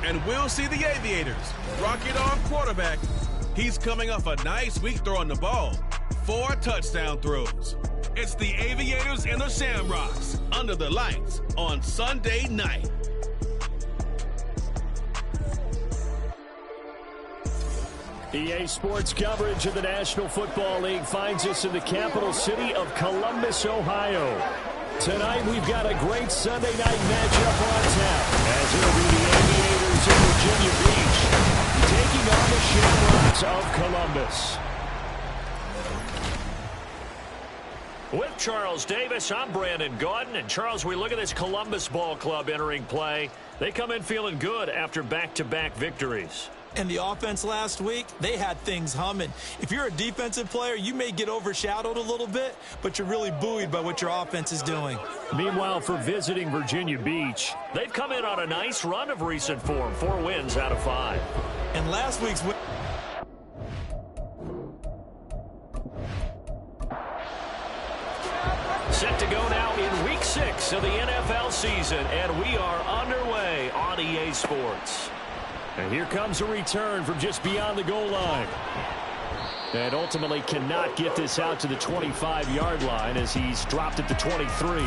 And we'll see the Aviators. Rocket arm quarterback. He's coming off a nice week throwing the ball. 4 touchdown throws. It's the Aviators and the Shamrocks under the lights on Sunday night. EA Sports coverage of the National Football League finds us in the capital city of Columbus, Ohio. Tonight we've got a great Sunday night matchup on tap, as it'll be the Aviators in Virginia Beach taking on the Shamrocks of Columbus. With Charles Davis, I'm Brandon Gaudin. And Charles, we look at this Columbus Ball Club entering play. They come in feeling good after back-to-back victories. And the offense last week, they had things humming. If you're a defensive player, you may get overshadowed a little bit, but you're really buoyed by what your offense is doing. Meanwhile, for visiting Virginia Beach, they've come in on a nice run of recent form, 4 wins out of 5. And last week's win. Set to go now in Week 6 of the NFL season, and we are underway on EA Sports. And here comes a return from just beyond the goal line. And ultimately cannot get this out to the 25-yard line as he's dropped at the 23.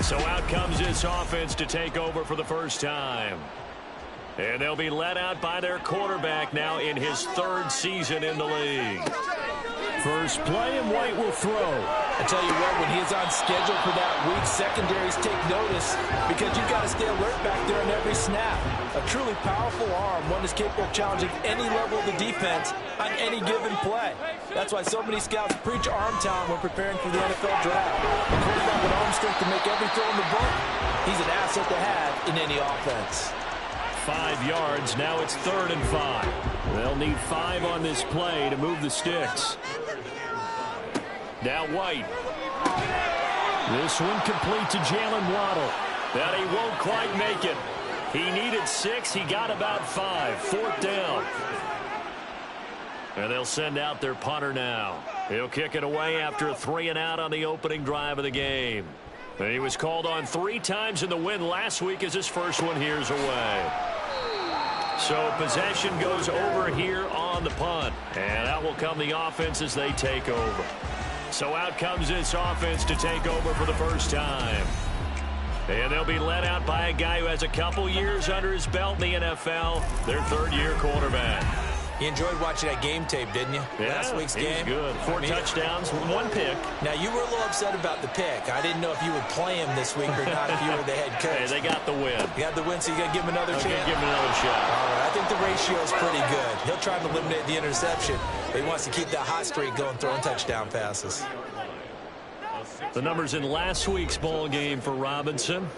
So out comes this offense to take over for the first time. And they'll be led out by their quarterback now in his 3rd season in the league. First play, and White will throw. I tell you what, when he's on schedule for that week, secondaries take notice because you've got to stay alert back there on every snap. A truly powerful arm, one that's capable of challenging any level of the defense on any given play. That's why so many scouts preach arm talent when preparing for the NFL draft. A quarterback with arm strength to make every throw in the book, he's an asset to have in any offense. 5 yards, now it's 3rd and 5. They'll need 5 on this play to move the sticks. Now White. This one complete to Jalen Waddle. But he won't quite make it. He needed 6. He got about 5. 4th down. And they'll send out their punter now. He'll kick it away after a 3-and-out on the opening drive of the game. And he was called on 3 times in the win last week as his first one here's away. So possession goes over here on the punt. And out will come the offense as they take over. So out comes this offense to take over for the first time. And they'll be led out by a guy who has a couple years under his belt in the NFL, their 3rd-year quarterback. You enjoyed watching that game tape, didn't you? Yeah, last week's game. Good. 4 touchdowns, 1 pick. Now, you were a little upset about the pick. I didn't know if you would play him this week or not if you were the head coach. Hey, they got the win. You got the win, so you got to give him another chance? Give him another shot. All right, I think the ratio is pretty good. He'll try to eliminate the interception, but he wants to keep that hot streak going, throwing touchdown passes. The numbers in last week's ball game for Robinson.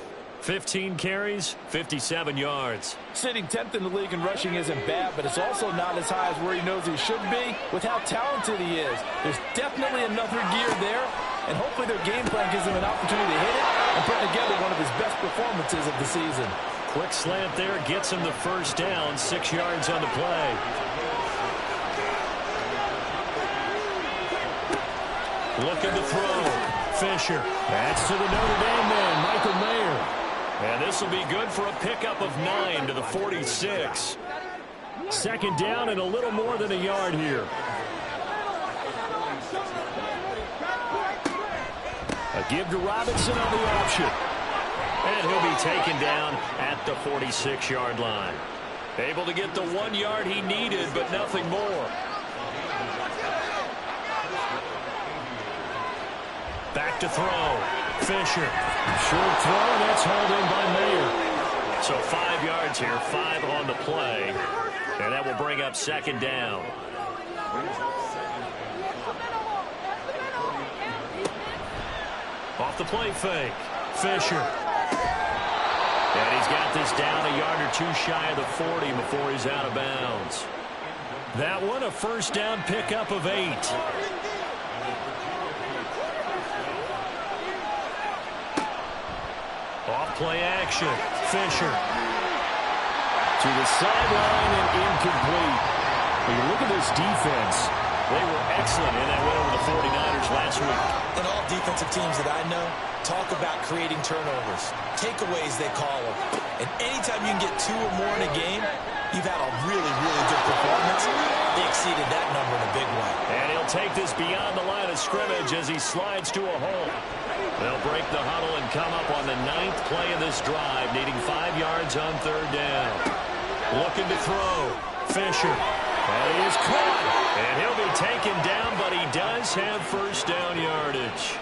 15 carries, 57 yards. Sitting 10th in the league in rushing isn't bad, but it's also not as high as where he knows he should be with how talented he is. There's definitely another gear there, and hopefully their game plan gives him an opportunity to hit it and put together one of his best performances of the season. Quick slant there gets him the first down, 6 yards on the play. Looking to throw. Fisher. That's to the Notre Dame man, Michael Mayer. And this will be good for a pickup of 9 to the 46. 2nd down and a little more than a yard here. A give to Robinson on the option. And he'll be taken down at the 46-yard line. Able to get the 1 yard he needed, but nothing more. Back to throw. Fisher. Short throw, and that's hauled in by Mayer. So 5 yards here, 5 on the play. And that will bring up 2nd down. Off the play fake. Fisher. And he's got this down a yard or 2 shy of the 40 before he's out of bounds. That one, a first down pickup of 8. Off-play action. Fisher. To the sideline and incomplete. When you look at this defense, they were excellent in that win over the 49ers last week. And all defensive teams that I know talk about creating turnovers. Takeaways, they call them. And anytime you can get 2 or more in a game, You've had a really, really good performance. They exceeded that number in a big way. And he'll take this beyond the line of scrimmage as he slides to a hole. They'll break the huddle and come up on the 9th play of this drive, needing 5 yards on 3rd down. Looking to throw. Fisher. And he is caught. And he'll be taken down, but he does have 1st down yardage.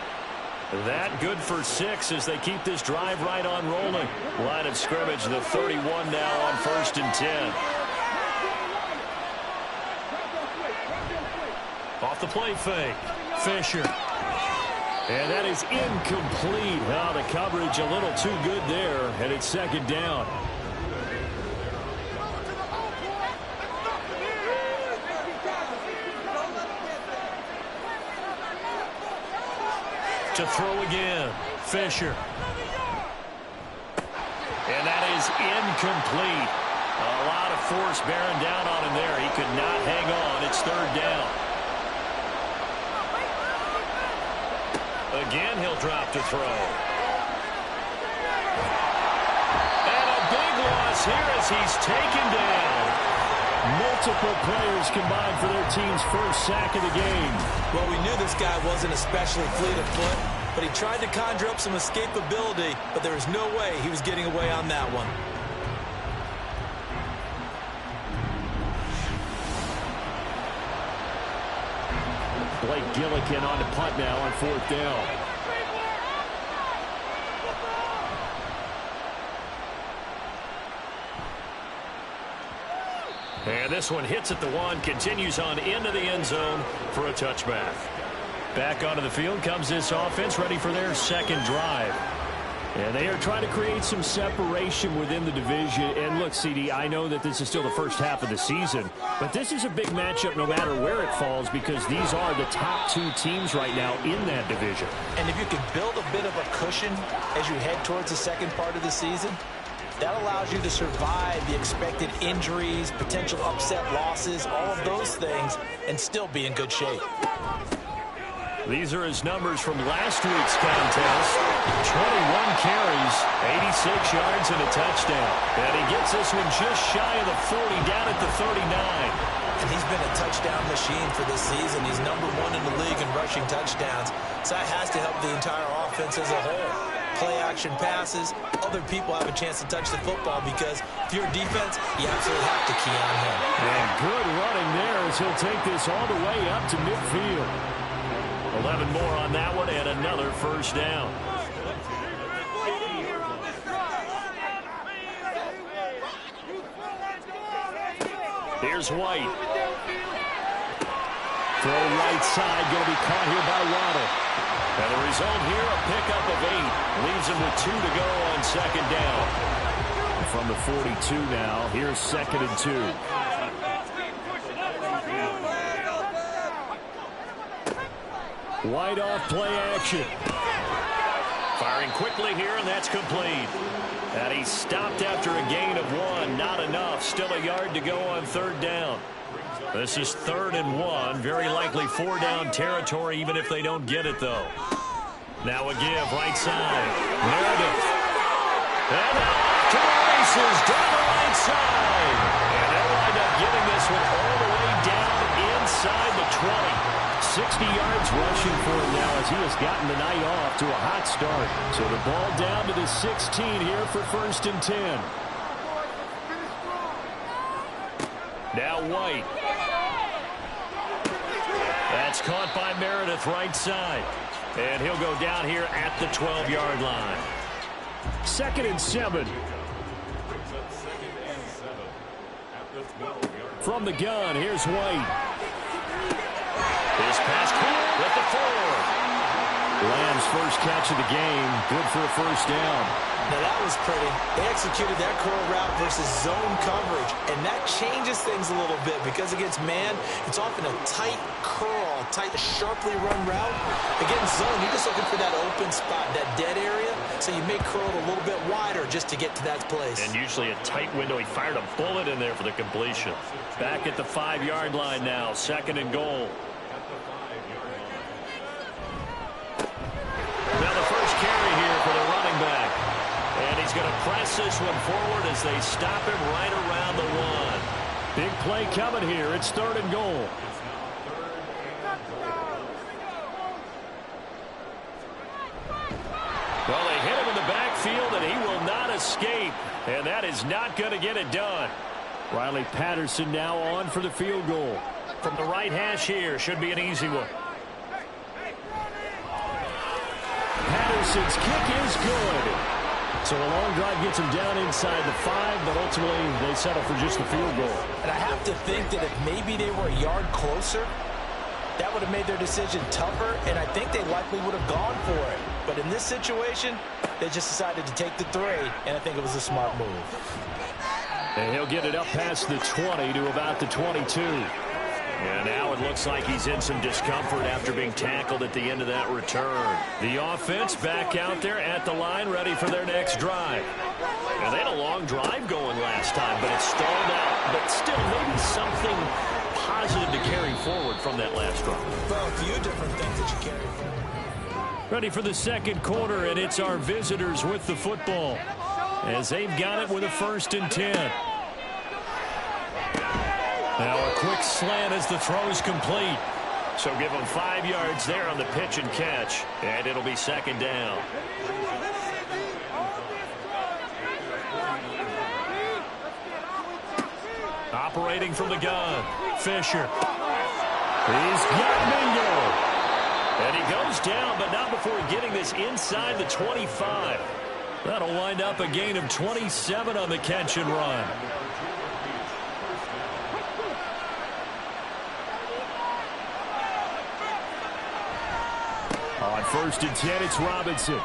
That good for 6 as they keep this drive right on rolling. Line of scrimmage, the 31 now on 1st and 10. Off the play fake. Fisher. And that is incomplete. Well, the coverage a little too good there, and it's 2nd down. To throw again. Fisher. And that is incomplete. A lot of force bearing down on him there. He could not hang on. It's 3rd down. Again, he'll drop to throw. And a big loss here as he's taken down. Multiple players combined for their team's 1st sack of the game. Well, we knew this guy wasn't especially fleet of foot, but he tried to conjure up some escapability, but there was no way he was getting away on that one. Blake Gillikin on the punt now on 4th down. And this one hits at the 1, continues on into the end zone for a touchback. Back onto the field comes this offense, ready for their 2nd drive. And they are trying to create some separation within the division. And look, CD, I know that this is still the first half of the season, but this is a big matchup no matter where it falls because these are the top 2 teams right now in that division. And if you can build a bit of a cushion as you head towards the 2nd part of the season, that allows you to survive the expected injuries, potential upset losses, all of those things, and still be in good shape. These are his numbers from last week's contest. 21 carries, 86 yards, and a touchdown. And he gets this one just shy of the 40, down at the 39. And he's been a touchdown machine for this season. He's #1 in the league in rushing touchdowns. So that has to help the entire offense as a whole. Play-action passes, other people have a chance to touch the football because if you're a defense, you absolutely have to key on him. And good running there as he'll take this all the way up to midfield. 11 more on that one and another 1st down. Here's White. Throw right side, going to be caught here by Waddle. And the result here, a pickup of 8. Leaves him with 2 to go on 2nd down. And from the 42 now, here's 2nd and 2. White off play action. Firing quickly here, and that's complete. And he stopped after a gain of 1. Not enough. Still a yard to go on 3rd down. This is 3rd and 1. Very likely 4-down territory, even if they don't get it, though. Now a give, right side. Meredith. And off to the races, down the right side. And they'll wind up getting this one all the way down inside the 20. 60 yards rushing for him now as he has gotten the night off to a hot start. So the ball down to the 16 here for 1st and 10. Now White. That's caught by Meredith right side. And he'll go down here at the 12-yard line. 2nd and 7. From the gun, here's White. His pass caught with the 4. Lamb's first catch of the game. Good for a 1st down. Now that was pretty. They executed that curl route versus zone coverage, and that changes things a little bit because against man, it's often a tight curl, tight, sharply run route. Against zone, you're just looking for that open spot, that dead area, so you may curl it a little bit wider just to get to that place. And usually a tight window. He fired a bullet in there for the completion. Back at the 5-yard line now, 2nd and goal. Now the first carry here for the running back. And he's going to press this one forward as they stop him right around the 1. Big play coming here. It's 3rd and goal. Well, they hit him in the backfield, and he will not escape. And that is not going to get it done. Riley Patterson now on for the field goal. From the right hash here, should be an easy one. Patterson's kick is good. So a long drive gets him down inside the 5, but ultimately they settle for just the field goal. And I have to think that if maybe they were a yard closer, that would have made their decision tougher, and I think they likely would have gone for it. But in this situation, they just decided to take the 3, and I think it was a smart move. And he'll get it up past the 20 to about the 22. And now it looks like he's in some discomfort after being tackled at the end of that return. The offense back out there at the line, ready for their next drive. And they had a long drive going last time, but it stalled out. But still, maybe something positive to carry forward from that last drive. Well, a few different things that you carry forward. Ready for the 2nd quarter, and it's our visitors with the football, as they've got it with a 1st and 10. Now a quick slant as the throw's complete. So give them 5 yards there on the pitch and catch, and it'll be 2nd down. Operating from the gun, Fisher. He's got Mingo. And he goes down, but not before getting this inside the 25. That'll wind up a gain of 27 on the catch and run. On 1st and 10, it's Robinson.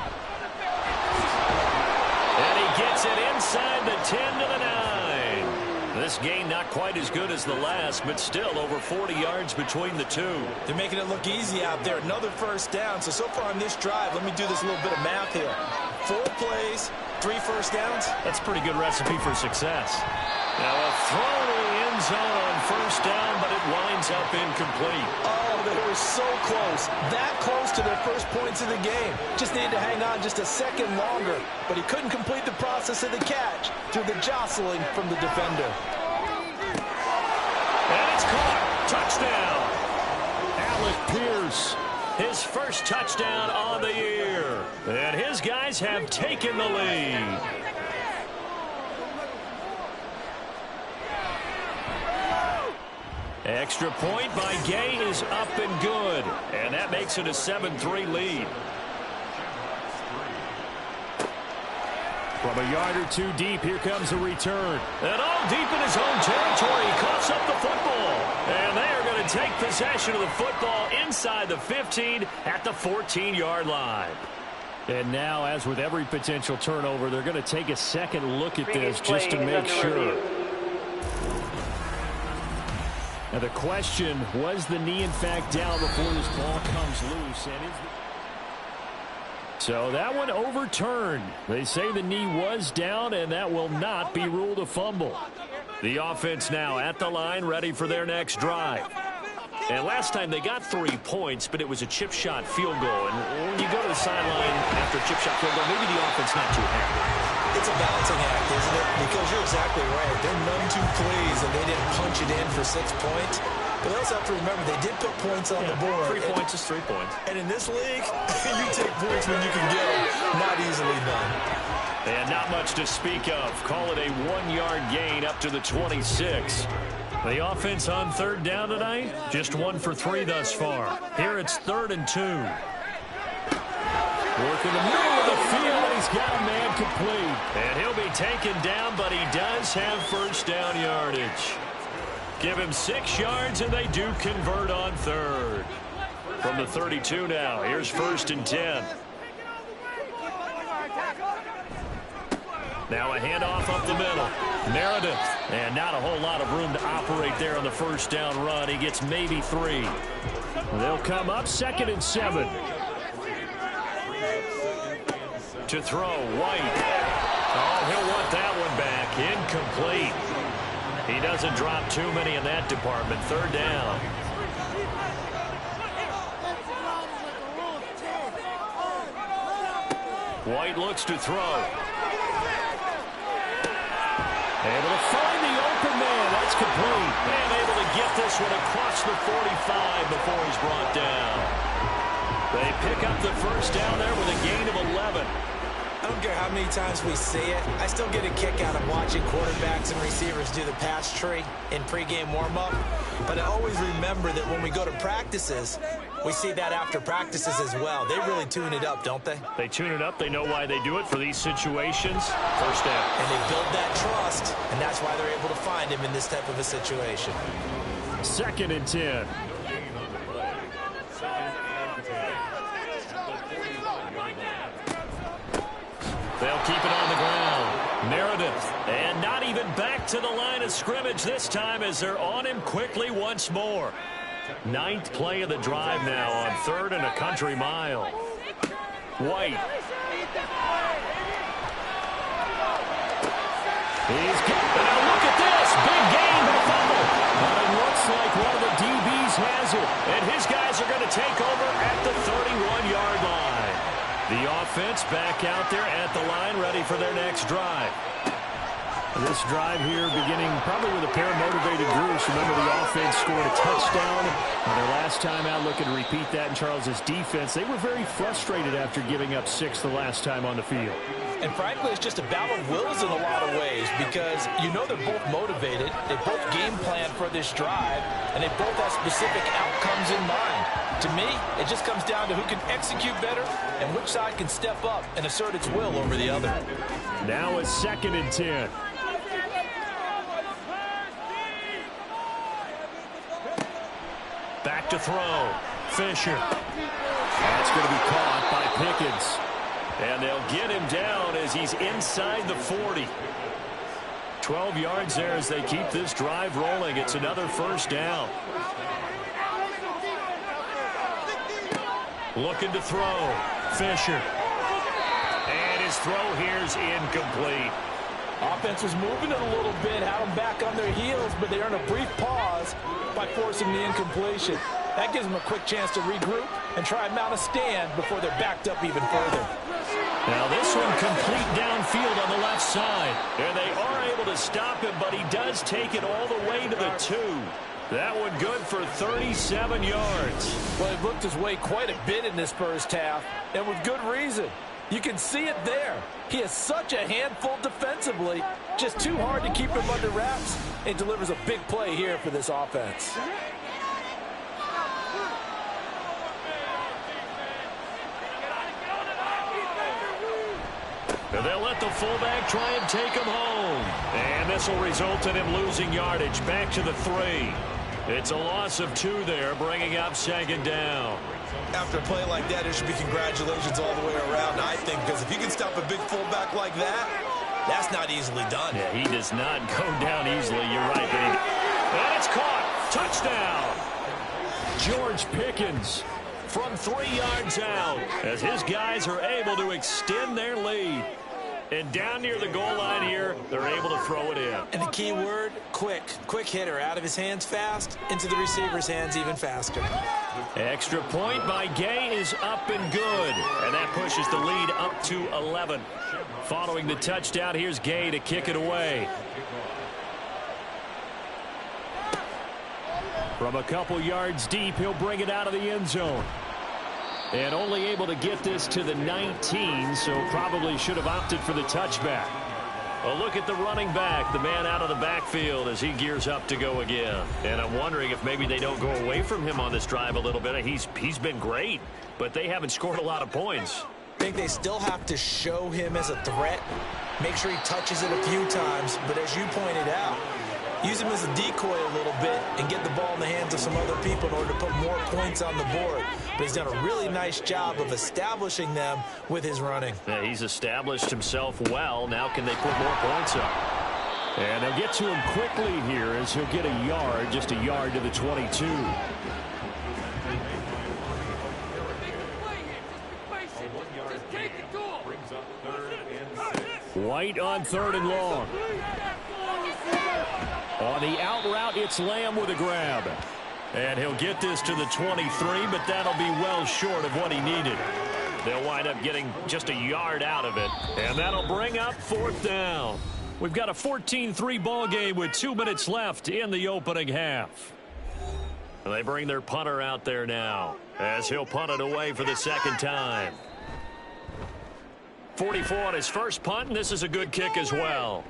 And he gets it inside the 10 to the 9. This gain not quite as good as the last, but still over 40 yards between the two. They're making it look easy out there. Another 1st down. So far on this drive, let me do this little bit of math here. 4 plays, 3 1st downs. That's a pretty good recipe for success. Now a throw to the end zone on 1st down, but it winds up incomplete. Oh, they were so close. That close to their first points of the game. Just needed to hang on just a second longer. But he couldn't complete the process of the catch through the jostling from the defender. And it's caught. Touchdown. Alec Pierce. His first touchdown on the year. And his guys have taken the lead. Extra point by Gay is up and good. And that makes it a 7-3 lead. From a yard or 2 deep, here comes a return. And all deep in his own territory, he coughs up the football. And they are going to take possession of the football inside the 15 at the 14-yard line. And now, as with every potential turnover, they're going to take a second look at this just to make sure. Now the question, was the knee in fact down before this ball comes loose? And so that one overturned. They say the knee was down, and that will not be ruled a fumble. The offense now at the line, ready for their next drive. And last time they got 3 points, but it was a chip shot field goal. And when you go to the sideline after a chip shot field goal, maybe the offense not too happy. It's a balancing act, isn't it? Because you're exactly right. They're none too pleased, and they didn't punch it in for 6 points. But they also have to remember they did put points on the board. 3 points is 3 points. And in this league, you take points when you can get them. Not easily done. And not much to speak of. Call it a 1-yard gain up to the 26. The offense on 3rd down tonight, just 1 for 3 thus far. Here it's 3rd and 2. Working the middle of the field, and he's got a man complete. And he'll be taken down, but he does have 1st down yardage. Give him 6 yards, and they do convert on 3rd. From the 32 now, here's 1st and 10. Now a handoff up the middle. Meredith. And not a whole lot of room to operate there on the 1st down run. He gets maybe 3. They'll come up 2nd and 7. To throw, White. Oh, he'll want that one back. Incomplete. He doesn't drop too many in that department. 3rd down. White looks to throw. Able to find the open man. It's complete. And able to get this one across the 45 before he's brought down. They pick up the first down there with a gain of 11. I don't care how many times we see it. I still get a kick out of watching quarterbacks and receivers do the pass tree in pregame warm-up. But I always remember that when we go to practices, we see that after practices as well. They really tune it up, don't they? They tune it up. They know why they do it for these situations. First down. And they build that trust, and that's why they're able to find him in this type of a situation. 2nd and 10. They'll keep it on the ground. Meredith, and not even back to the line of scrimmage this time as they're on him quickly once more. 9th play of the drive now on 3rd and a country mile. White. He's got, now look at this. Big gain, but a fumble. But it looks like one of the DBs has it. And his guys are going to take over at the 31-yard line. The offense back out there at the line, ready for their next drive. This drive here beginning probably with a pair of motivated groups. Remember, the offense scored a touchdown their last time out. Looking to repeat that in Charles's defense. They were very frustrated after giving up 6 the last time on the field. And frankly, it's just a battle of wills in a lot of ways because you know they're both motivated. They both game plan for this drive, and they both have specific outcomes in mind. To me, it just comes down to who can execute better and which side can step up and assert its will over the other. Now it's 2nd and 10. Back to throw. Fisher. That's going to be caught by Pickens. And they'll get him down as he's inside the 40. 12 yards there as they keep this drive rolling. It's another first down. Looking to throw. Fisher. And his throw here's incomplete. Offense was moving it a little bit, had them back on their heels, but they earned a brief pause by forcing the incompletion. That gives them a quick chance to regroup and try and mount a stand before they're backed up even further. Now this one complete downfield on the left side. And they are able to stop him, but he does take it all the way to the 2. That one good for 37 yards. Well, he looked his way quite a bit in this first half, and with good reason. You can see it there. He is such a handful defensively. Just too hard to keep him under wraps. And delivers a big play here for this offense. And they'll let the fullback try and take him home. And this will result in him losing yardage back to the 3. It's a loss of 2 there, bringing up 2nd down. After a play like that, it should be congratulations all the way around, I think, because if you can stop a big fullback like that, that's not easily done. Yeah, he does not go down easily. You're right, baby. And it's caught. Touchdown. George Pickens from 3 yards out as his guys are able to extend their lead. And down near the goal line here, they're able to throw it in. And the key word, quick. Quick hitter. Out of his hands fast, into the receiver's hands even faster. Extra point by Gay is up and good. And that pushes the lead up to 11. Following the touchdown, here's Gay to kick it away. From a couple yards deep, he'll bring it out of the end zone. And only able to get this to the 19, so probably should have opted for the touchback. A look at the running back, the man out of the backfield as he gears up to go again. And I'm wondering if maybe they don't go away from him on this drive a little bit. He's been great, but they haven't scored a lot of points. I think they still have to show him as a threat, make sure he touches it a few times, but as you pointed out, use him as a decoy a little bit and get the ball in the hands of some other people in order to put more points on the board. But he's done a really nice job of establishing them with his running. Yeah, he's established himself well. Now can they put more points up? And they'll get to him quickly here as he'll get a yard, just a yard to the 22. White on 3rd and long. On the out route, it's Lamb with a grab. And he'll get this to the 23, but that'll be well short of what he needed. They'll wind up getting just a yard out of it. And that'll bring up 4th down. We've got a 14-3 ball game with 2 minutes left in the opening half. They bring their punter out there now as he'll punt it away for the second time. 44 on his first punt, and this is a good kick as well.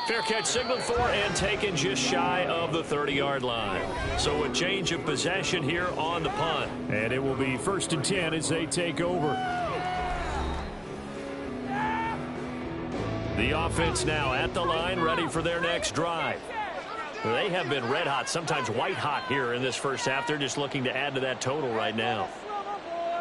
Fair catch signaled for and taken just shy of the 30-yard line. So a change of possession here on the punt. And it will be 1st and 10 as they take over. The offense now at the line, ready for their next drive. They have been red hot, sometimes white hot here in this first half. They're just looking to add to that total right now.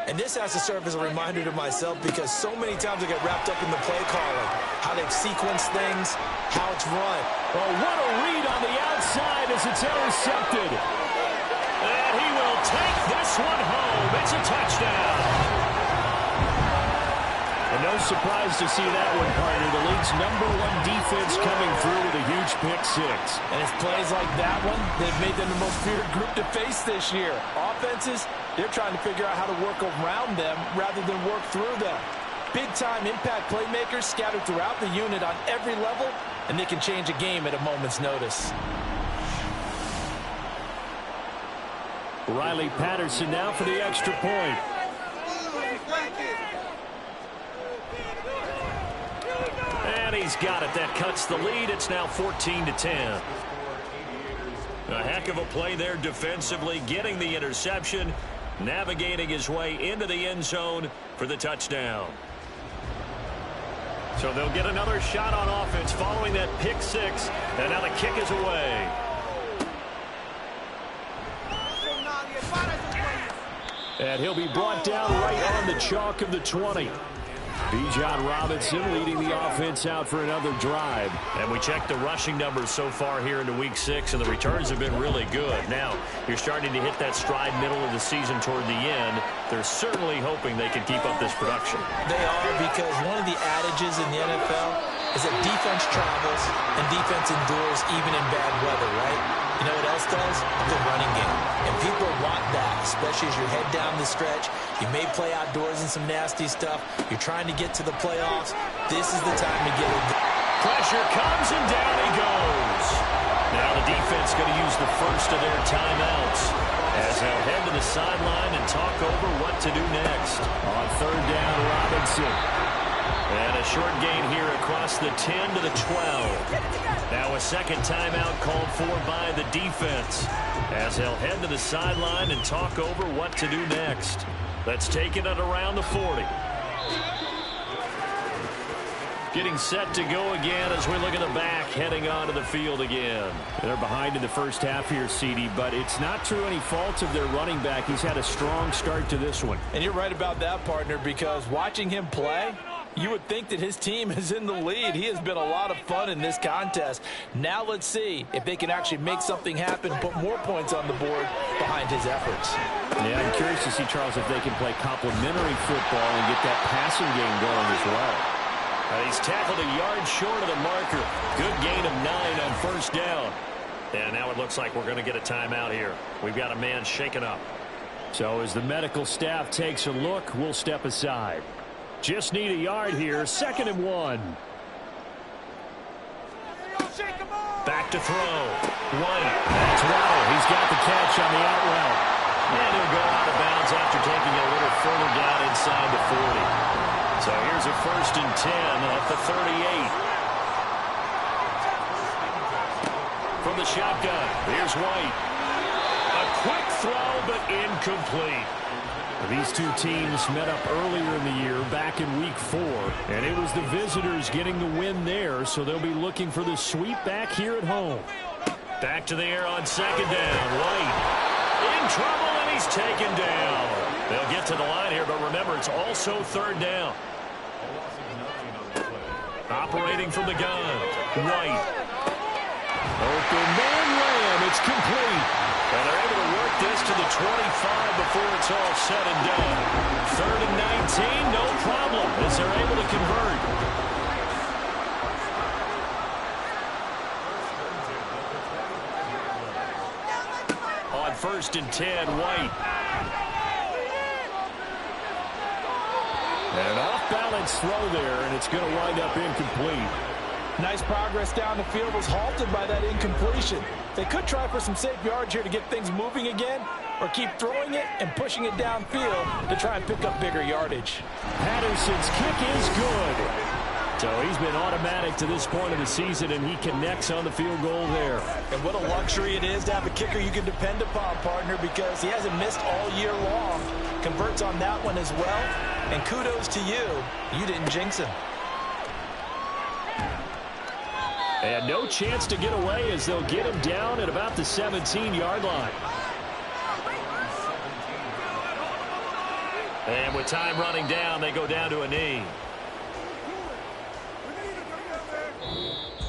And this has to serve as a reminder to myself because so many times I get wrapped up in the play calling, how they've sequenced things, how it's run. Oh, what a read on the outside as it's intercepted. And he will take this one home. It's a touchdown. And no surprise to see that one, partner. The league's #1 defense coming through with a huge pick-6. And it's plays like that one that have made them the most feared group to face this year. Offenses, they're trying to figure out how to work around them rather than work through them. Big-time impact playmakers scattered throughout the unit on every level, and they can change a game at a moment's notice. Riley Patterson now for the extra point. And he's got it. That cuts the lead. It's now 14-10. A heck of a play there defensively, getting the interception, navigating his way into the end zone for the touchdown. So they'll get another shot on offense following that pick-6, and now the kick is away. And he'll be brought down right on the chalk of the 20. Bijan Robinson leading the offense out for another drive. And we checked the rushing numbers so far here into Week 6, and the returns have been really good. Now, you're starting to hit that stride middle of the season toward the end. They're certainly hoping they can keep up this production. They are, because one of the adages in the NFL is that defense travels and defense endures even in bad weather, right? You know what else does? The running game. And people want that, especially as you head down the stretch. You may play outdoors in some nasty stuff. You're trying to get to the playoffs. This is the time to get it. Pressure comes, and down he goes. Now the defense going to use the first of their timeouts as they'll head to the sideline and talk over what to do next. On 3rd down, Robinson. And a short gain here across the 10 to the 12. Now a second timeout called for by the defense as they'll head to the sideline and talk over what to do next. Let's take it at around the 40. Getting set to go again as we look at the back, heading onto the field again. They're behind in the first half here, CD, but it's not through any fault of their running back. He's had a strong start to this one. And you're right about that, partner, because watching him play, you would think that his team is in the lead. He has been a lot of fun in this contest. Now let's see if they can actually make something happen, put more points on the board behind his efforts. Yeah, I'm curious to see, Charles, if they can play complementary football and get that passing game going as well. He's tackled a yard short of the marker. Good gain of 9 on first down. And now it looks like we're going to get a timeout here. We've got a man shaken up. So as the medical staff takes a look, we'll step aside. Just need a yard here. 2nd and 1. Back to throw. White. That's Waddle. He's got the catch on the out route. And he'll go out of bounds after taking it a little further down inside the 40. So here's a 1st and 10 at the 38. From the shotgun, here's White. A quick throw, but incomplete. These two teams met up earlier in the year, back in Week 4, and it was the visitors getting the win there, so they'll be looking for the sweep back here at home. Back to the air on 2nd down. White in trouble, and he's taken down. They'll get to the line here, but remember, it's also 3rd down. Operating from the gun, White. Open man ram, it's complete. And they're able to work this to the 25 before it's all said and done. 3rd and 19, no problem, as they're able to convert. On 1st and 10, White. An off-balance throw there, and it's going to wind up incomplete. Nice progress down the field was halted by that incompletion. They could try for some safe yards here to get things moving again, or keep throwing it and pushing it downfield to try and pick up bigger yardage. Patterson's kick is good. So he's been automatic to this point of the season, and he connects on the field goal there. And what a luxury it is to have a kicker you can depend upon, partner, because he hasn't missed all year long. Converts on that one as well. And kudos to you. You didn't jinx him. And no chance to get away as they'll get him down at about the 17-yard line. And with time running down, they go down to a knee.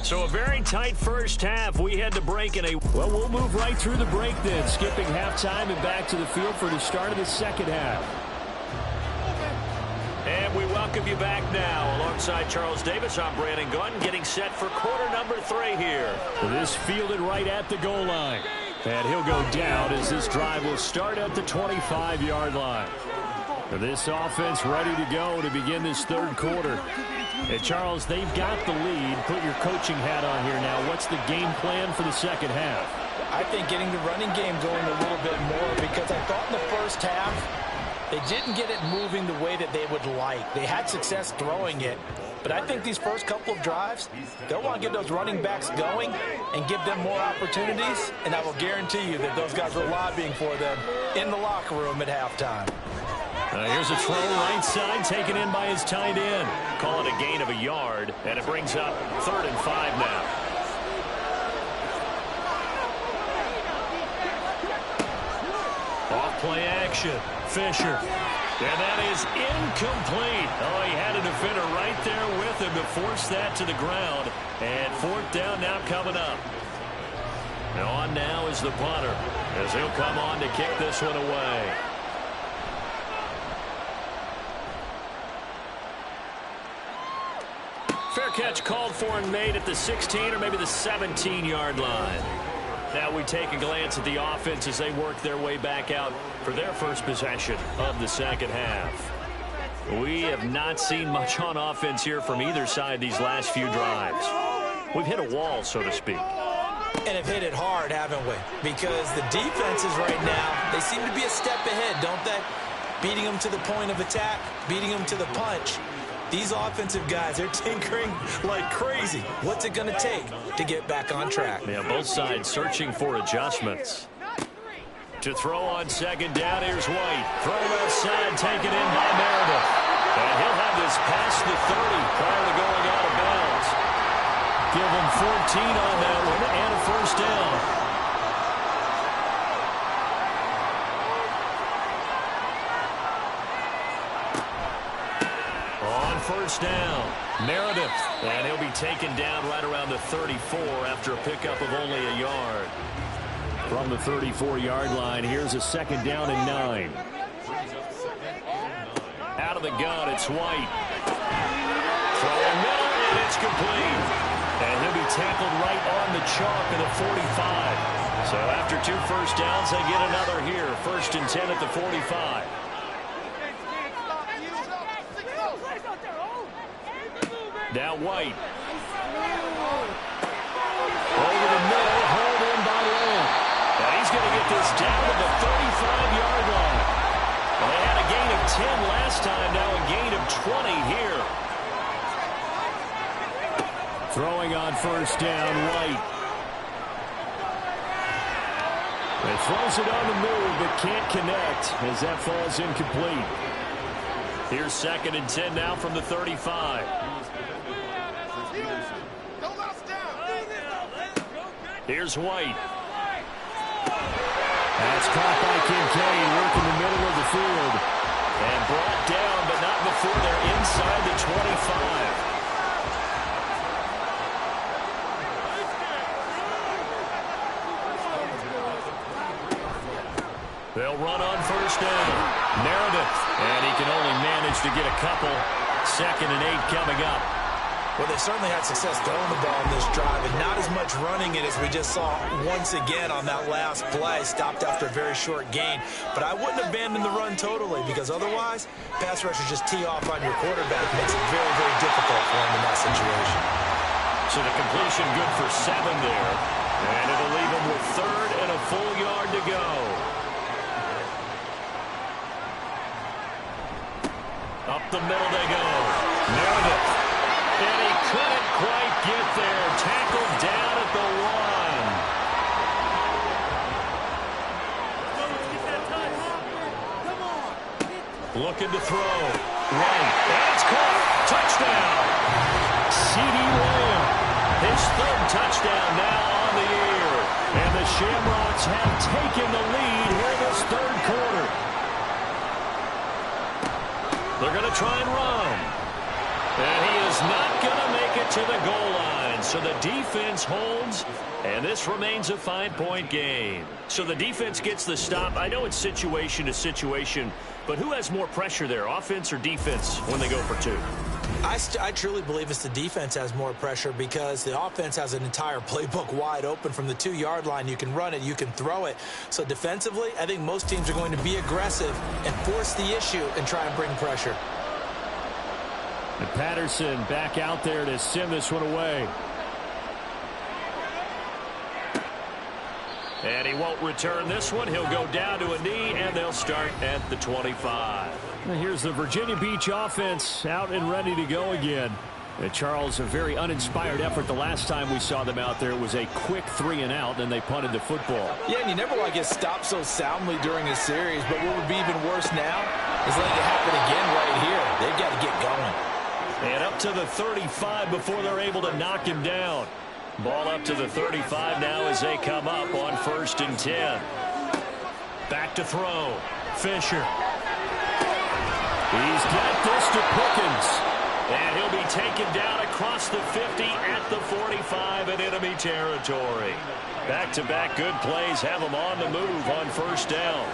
So a very tight first half. We had to break in a... Well, we'll move right through the break then, skipping halftime and back to the field for the start of the second half. And we welcome you back now. Alongside Charles Davis, I'm Brandon Gunn, getting set for quarter number 3 here. This fielded right at the goal line. And he'll go down as this drive will start at the 25-yard line. This offense ready to go to begin this third quarter. And Charles, they've got the lead. Put your coaching hat on here now. What's the game plan for the second half? I think getting the running game going a little bit more, because I thought in the first half they didn't get it moving the way that they would like. They had success throwing it. But I think these first couple of drives, they'll want to get those running backs going and give them more opportunities. And I will guarantee you that those guys were lobbying for them in the locker room at halftime. Here's a throw right side taken in by his tight end. Call it a gain of a yard, and it brings up 3rd and 5 now. Off play action. Fisher. And that is incomplete. Oh, he had a defender right there with him to force that to the ground. And 4th down now coming up. On now is the punter, as he'll come on to kick this one away. Fair catch called for and made at the 16 or maybe the 17-yard line. Now we take a glance at the offense as they work their way back out for their first possession of the second half. We have not seen much on offense here from either side these last few drives. We've hit a wall, so to speak. And have hit it hard, haven't we? Because the defenses right now, they seem to be a step ahead, don't they? Beating them to the point of attack, beating them to the punch. These offensive guys, they're tinkering like crazy. What's it going to take to get back on track? Yeah, both sides searching for adjustments. To throw on second down, here's White. Throw left side, taken in by Meredith. And he'll have this past the 30 prior to going out of bounds. Give him 14 on that one and a first down. First down, Meredith, and he'll be taken down right around the 34 after a pickup of only a yard. From the 34-yard line, here's a second down and 9. Out of the gun, it's White. Throw in middle, and it's complete. And he'll be tackled right on the chalk of the 45. So after 2 first downs, they get another here. 1st and 10 at the 45. Now White. Over the middle, hauled in by Lamb. And he's going to get this down to the 35-yard line. Well, they had a gain of 10 last time, now a gain of 20 here. Throwing on first down, White. It throws it on the move, but can't connect as that falls incomplete. Here's 2nd and 10 now from the 35. Here's White. That's caught by Kincaid, working the middle of the field. And brought down, but not before they're inside the 25. They'll run on first down. Meredith, and he can only manage to get a couple. 2nd and 8 coming up. Well, they certainly had success throwing the ball in this drive, and not as much running it as we just saw once again on that last play. Stopped after a very short gain. But I wouldn't abandon the run totally, because otherwise, pass rushers just tee off on your quarterback. Makes it very, very difficult for him in that situation. So the completion good for 7 there. And it'll leave him with 3rd and a full yard to go. Up the middle they go. Meredith. And he couldn't quite get there. Tackled down at the 1. Looking to throw. Right. And it's caught. Touchdown. CeeDee Lamb. His 3rd touchdown now on the year. And the Shamrocks have taken the lead here this 3rd quarter. They're going to try and run. And he is not going to make it to the goal line. So the defense holds, and this remains a 5-point game. So the defense gets the stop. I know it's situation to situation, but who has more pressure there, offense or defense, when they go for 2? I truly believe it's the defense has more pressure because the offense has an entire playbook wide open from the 2-yard line. You can run it, you can throw it. So defensively, I think most teams are going to be aggressive and force the issue and try and bring pressure. And Patterson back out there to send this one away. And he won't return this one. He'll go down to a knee, and they'll start at the 25. And here's the Virginia Beach offense out and ready to go again. And Charles, a very uninspired effort the last time we saw them out there. It was a quick 3 and out, and they punted the football. Yeah, and you never want to get stopped so soundly during a series, but what would be even worse now is letting it happen again right here. They've got to get going. And up to the 35 before they're able to knock him down. Ball up to the 35 now as they come up on 1st and 10. Back to throw. Fisher. He's got this to Pickens. And he'll be taken down across the 50 at the 45 in enemy territory. Back-to-back good plays have them on the move on 1st down.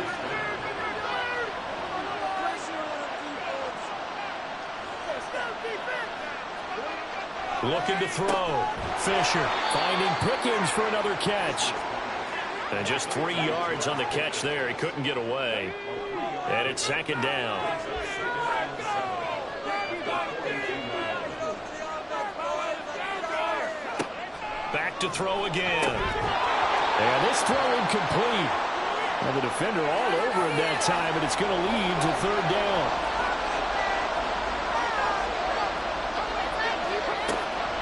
Looking to throw. Fisher finding Pickens for another catch. And just 3 yards on the catch there. He couldn't get away. And it's 2nd down. Back to throw again. And this throw incomplete. And the defender all over him that time, and it's going to lead to 3rd down.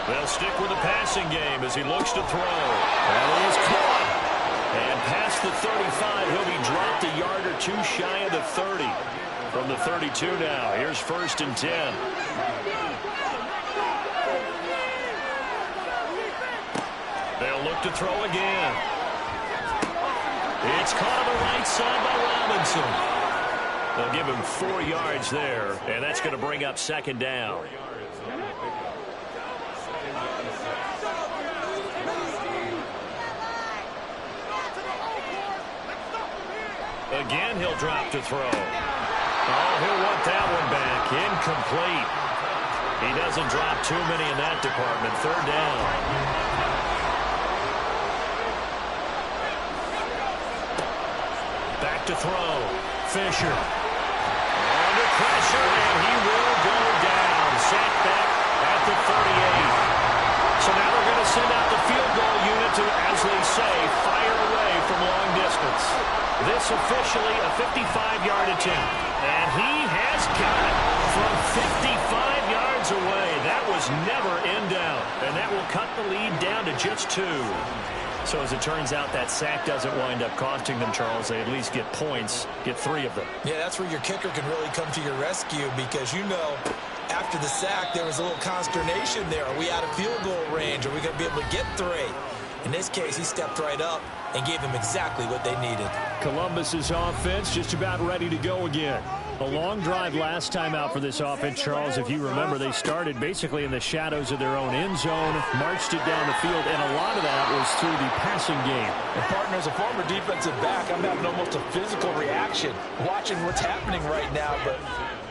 They'll stick with the passing game as he looks to throw. And he is caught. And past the 35, he'll be dropped a yard or 2 shy of the 30. From the 32 now, here's 1st and 10. They'll look to throw again. It's caught on the right side by Robinson. They'll give him 4 yards there, and that's going to bring up 2nd down. Again, he'll drop to throw. Oh, he'll want that one back. Incomplete. He doesn't drop too many in that department. 3rd down. Back to throw. Fisher. Under pressure, and he will go down. Sacked back at the 38. So now they're going to send out the field goal unit to, as they say, fire away from long distance. This officially a 55-yard attempt. And he has got it from 55 yards away. That was never in doubt. And that will cut the lead down to just 2. So as it turns out, that sack doesn't wind up costing them, Charles. They at least get points, get 3 of them. Yeah, that's where your kicker can really come to your rescue because, you know, after the sack, there was a little consternation there. Are we out of field goal range? Are we going to be able to get 3? In this case, he stepped right up and gave them exactly what they needed. Columbus's offense just about ready to go again. A long drive last time out for this offense, Charles. If you remember, they started basically in the shadows of their own end zone, marched it down the field, and a lot of that was through the passing game. And partner, as a former defensive back, I'm having almost a physical reaction watching what's happening right now. But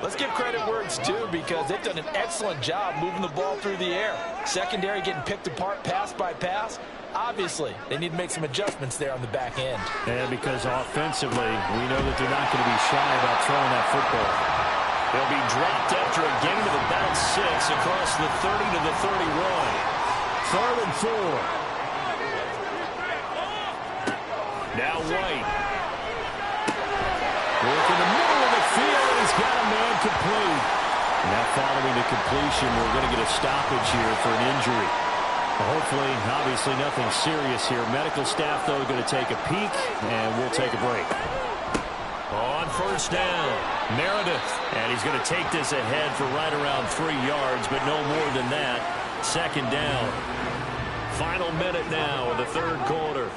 let's give credit where it's due because they've done an excellent job moving the ball through the air. Secondary getting picked apart pass by pass. Obviously, they need to make some adjustments there on the back end. And because offensively, we know that they're not going to be shy about throwing that football. They'll be dropped after a gain of about 6 across the 30 to the 31. 3rd and 4. Now White. Work in the middle of the field, and he's got a man complete. Now following the completion, we're going to get a stoppage here for an injury. Hopefully, obviously nothing serious here. Medical staff, though, going to take a peek, and we'll take a break. On 1st down, Meredith. And he's going to take this ahead for right around 3 yards, but no more than that. 2nd down. Final minute now of the 3rd quarter.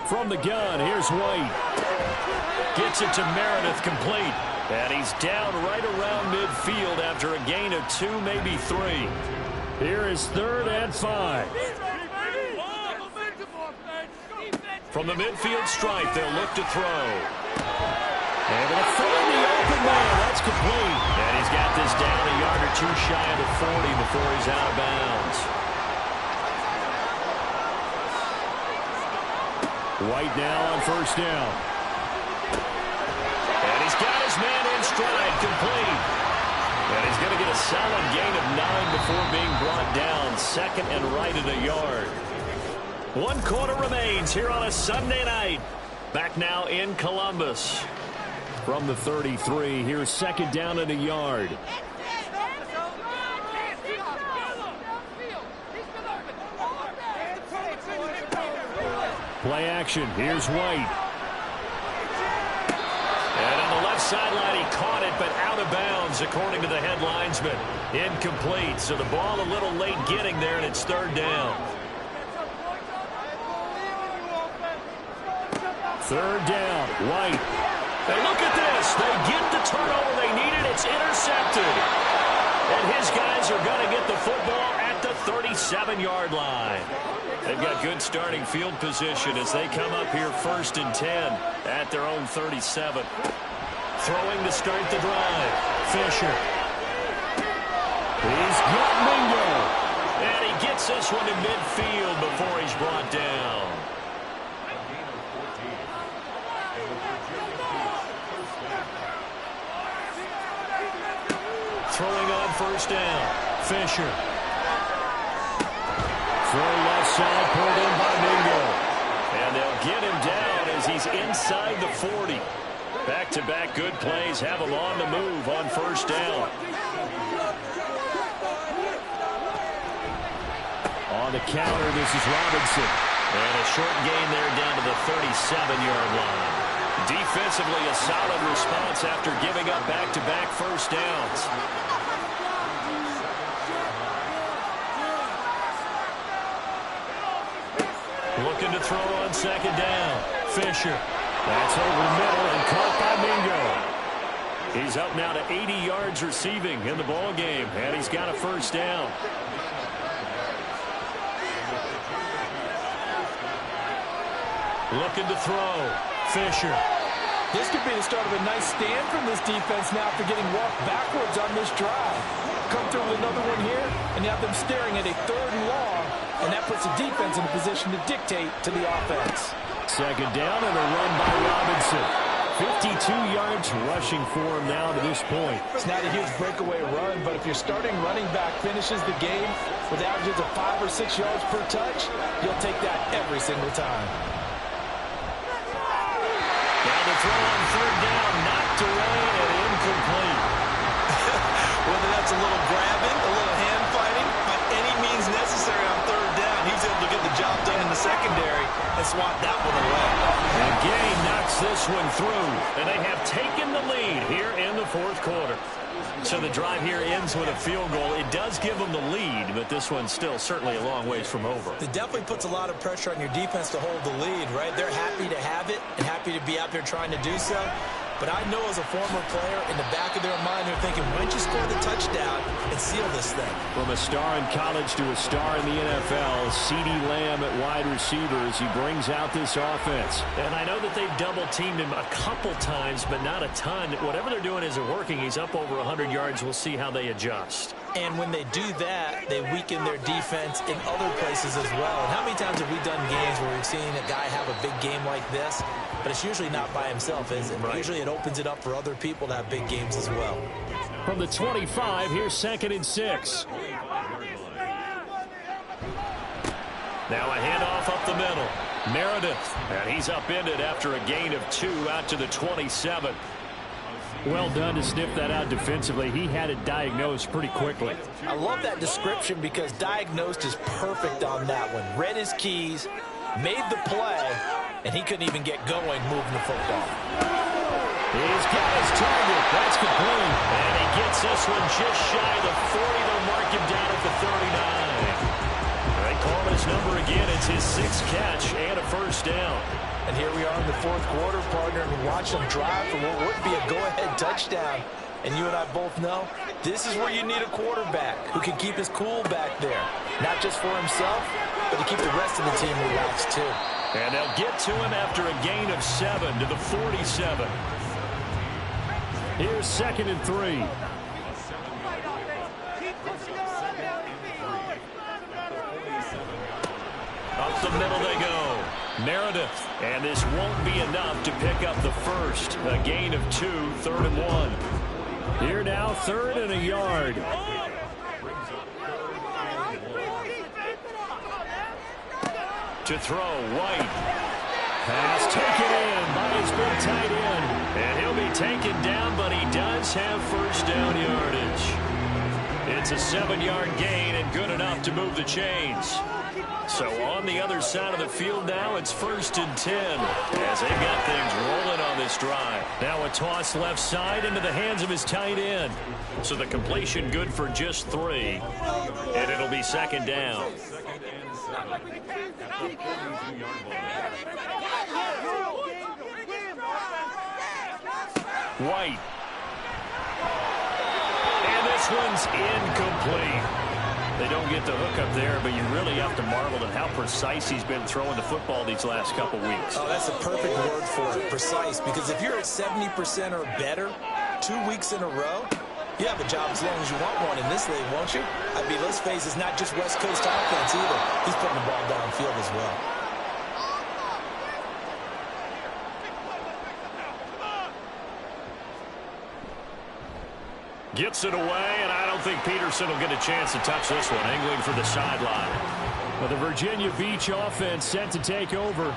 From the gun, here's White. Gets it to Meredith, complete. And he's down right around midfield after a gain of 2, maybe 3. Here is 3rd and 5. From the midfield stripe, they'll look to throw. And they'll find the open man. That's complete. And he's got this down a yard or 2 shy of the 40 before he's out of bounds. White now on 1st down. And he's got his man in stride, complete. And he's going to get a solid gain of 9 before being brought down. 2nd and right at a yard. 1 quarter remains here on a Sunday night. Back now in Columbus. From the 33, here's 2nd down and a yard. Play action. Here's White. And on the left sideline, he caught it, but out of bounds, according to the head linesman. Incomplete. So the ball a little late getting there, and it's 3rd down. 3rd down. White. And look at this. They get the turnover they needed. It's intercepted. And his guys are going to get the football at the 37-yard line. They've got good starting field position as they come up here 1st and 10 at their own 37. Throwing to start the drive. Fisher. He's got Mingo. And he gets this one to midfield before he's brought down. Throwing on 1st down. Fisher. Throw left side, pulled in by Mingo. And they'll get him down as he's inside the 40. Back-to-back good plays have him on the move on 1st down. On the counter, this is Robinson. And a short gain there down to the 37-yard line. Defensively, a solid response after giving up back-to-back 1st downs. Looking to throw on 2nd down. Fisher. That's over the middle and caught by Mingo. He's up now to 80 yards receiving in the ball game, and he's got a 1st down. Looking to throw. Fisher. This could be the start of a nice stand from this defense now after getting walked backwards on this drive. Come through with another one here, and you have them staring at a 3rd and long, and that puts the defense in a position to dictate to the offense. 2nd down and a run by Robinson. 52 yards rushing for him now to this point. It's not a huge breakaway run, but if your starting running back finishes the game with averages of 5 or 6 yards per touch, you'll take that every single time. Down to throw on 3rd down, knocked away and incomplete. Whether that's a little grabbing, a little hand fighting, by any means necessary on 3rd down, he's able to get the job done in the secondary and swat that one away. And Gay knocks this one through, and they have taken the lead here in the 4th quarter. So the drive here ends with a field goal. It does give them the lead, but this one's still certainly a long ways from over. It definitely puts a lot of pressure on your defense to hold the lead, right? They're happy to have it and happy to be out there trying to do so. But I know as a former player, in the back of their mind, they're thinking, when'd you score the touchdown and seal this thing? From a star in college to a star in the NFL, CeeDee Lamb at wide receivers, he brings out this offense. And I know that they've double-teamed him a couple times, but not a ton. Whatever they're doing isn't working. He's up over 100 yards. We'll see how they adjust. And when they do that, they weaken their defense in other places as well. And how many times have we done games where we've seen a guy have a big game like this, but it's usually not by himself, is it? Right. Usually it opens it up for other people to have big games as well. From the 25, here's 2nd and 6. Now a handoff up the middle. Meredith, and he's upended after a gain of 2 out to the 27. Well done to sniff that out defensively. He had it diagnosed pretty quickly. I love that description because diagnosed is perfect on that one. Read his keys, made the play, and he couldn't even get going moving the football. He's got his target. That's complete. And he gets this one just shy of the 40. They'll mark him down at the 39. They call his number again. It's his 6th catch and a first down. And here we are in the 4th quarter, partner, and watch them drive for what would be a go-ahead touchdown. And you and I both know this is where you need a quarterback who can keep his cool back there. Not just for himself, but to keep the rest of the team relaxed too. And they'll get to him after a gain of 7 to the 47. Here's 2nd and 3. Up the middle they go. Meredith. And this won't be enough to pick up the first. A gain of 2, 3rd and 1. Here now, 3rd and a yard. To throw, White. Pass taken in by his big tight end. And he'll be taken down, but he does have first down yardage. It's a 7-yard gain and good enough to move the chains. So on the other side of the field now, it's 1st and 10 as they've got things rolling on this drive. Now a toss left side into the hands of his tight end. So the completion good for just 3. And it'll be 2nd down. White. And this one's incomplete. They don't get the hook up there, but you really have to marvel at how precise he's been throwing the football these last couple weeks. Oh, that's a perfect word for it, precise, because if you're at 70% or better 2 weeks in a row, you have a job as long as you want one in this league, won't you? I mean, let's face it, it's not just West Coast offense either. He's putting the ball downfield as well. Gets it away, and I don't think Peterson will get a chance to touch this one. Angling for the sideline. Well, the Virginia Beach offense set to take over.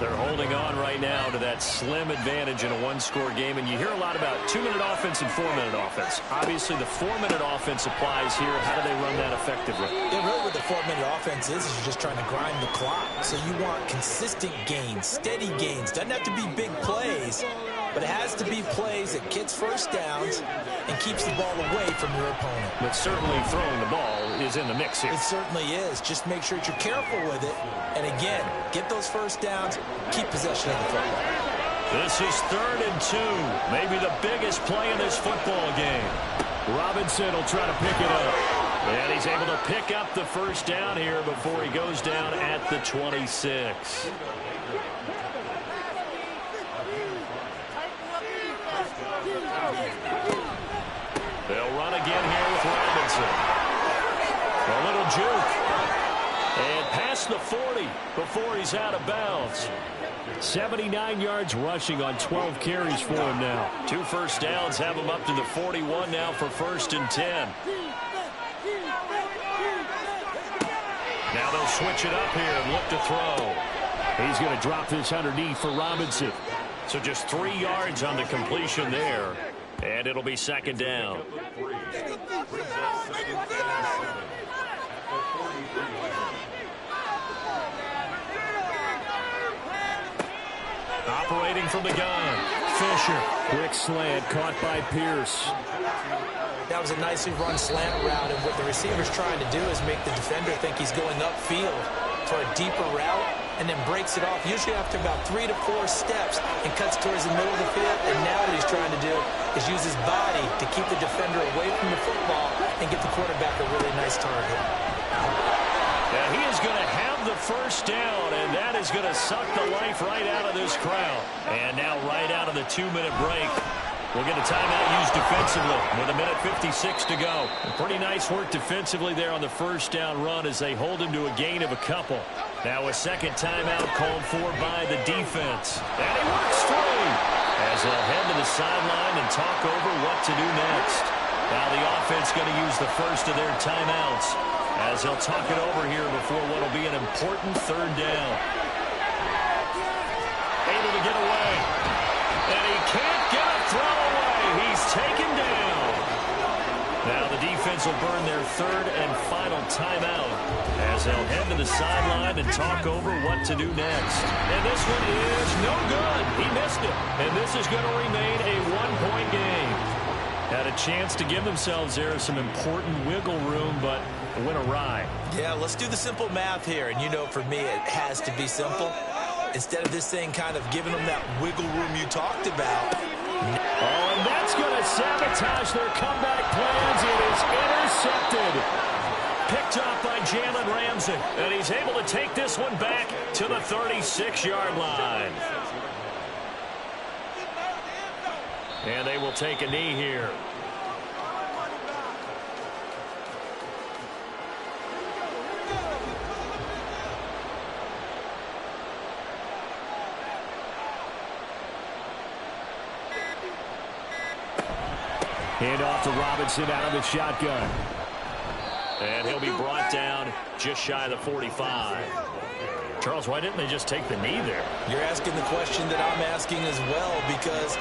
They're holding on right now to that slim advantage in a 1-score game, and you hear a lot about 2-minute offense and 4-minute offense. Obviously, the 4-minute offense applies here. How do they run that effectively? Yeah, really what the 4-minute offense is you're just trying to grind the clock. So you want consistent gains, steady gains. Doesn't have to be big plays, but it has to be plays that gets first downs and keeps the ball away from your opponent. But certainly throwing the ball is in the mix here. It certainly is. Just make sure that you're careful with it. And again, get those first downs, keep possession of the football. This is 3rd and 2. Maybe the biggest play in this football game. Robinson will try to pick it up. And he's able to pick up the first down here before he goes down at the 26. They'll run again here with Robinson. A little juke. And past the 40 before he's out of bounds. 79 yards rushing on 12 carries for him now. 2 first downs have him up to the 41 now for 1st and 10. Now they'll switch it up here and look to throw. He's going to drop this underneath for Robinson. So just 3 yards on the completion there. And it'll be 2nd down. Operating from the gun. Fisher. Quick slant caught by Pierce. That was a nicely run slant route, and what the receiver's trying to do is make the defender think he's going upfield for a deeper route, and then breaks it off, usually after about 3 to 4 steps, and cuts towards the middle of the field. And now what he's trying to do is use his body to keep the defender away from the football and get the quarterback a really nice target. Yeah, he is going to have the first down, and that is going to suck the life right out of this crowd. And now right out of the 2-minute break, we'll get a timeout used defensively with 1:56 to go. Pretty nice work defensively there on the first down run as they hold him to a gain of a couple. Now a second timeout called for by the defense. And he works through as they'll head to the sideline and talk over what to do next. Now the offense going to use the first of their timeouts as they'll talk it over here before what will be an important third down. Able to get away. And he can't get a throw away. He's taken down. Now the defense will burn their third and final timeout as they'll head to the sideline and talk over what to do next. And this one is no good. He missed it. And this is going to remain a one-point game. Had a chance to give themselves there some important wiggle room, but it went awry. Yeah, let's do the simple math here. And you know, for me, it has to be simple. Instead of this thing kind of giving them that wiggle room you talked about. Oh, and that's going to sabotage their comeback plans. It is intercepted. Picked off by Jalen Ramsey. And he's able to take this one back to the 36-yard line. And they will take a knee here. Hand off to Robinson out of the shotgun. And he'll be brought down just shy of the 45. Charles, why didn't they just take the knee there? You're asking the question that I'm asking as well, because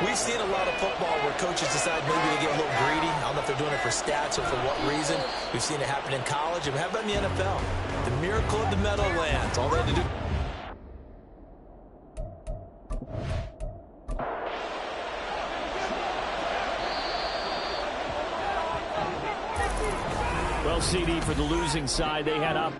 we've seen a lot of football where coaches decide maybe they get a little greedy. I don't know if they're doing it for stats or for what reason. We've seen it happen in college. And how about in the NFL? The miracle of the Meadowlands. All they had to do. Well, CD, for the losing side, they had up.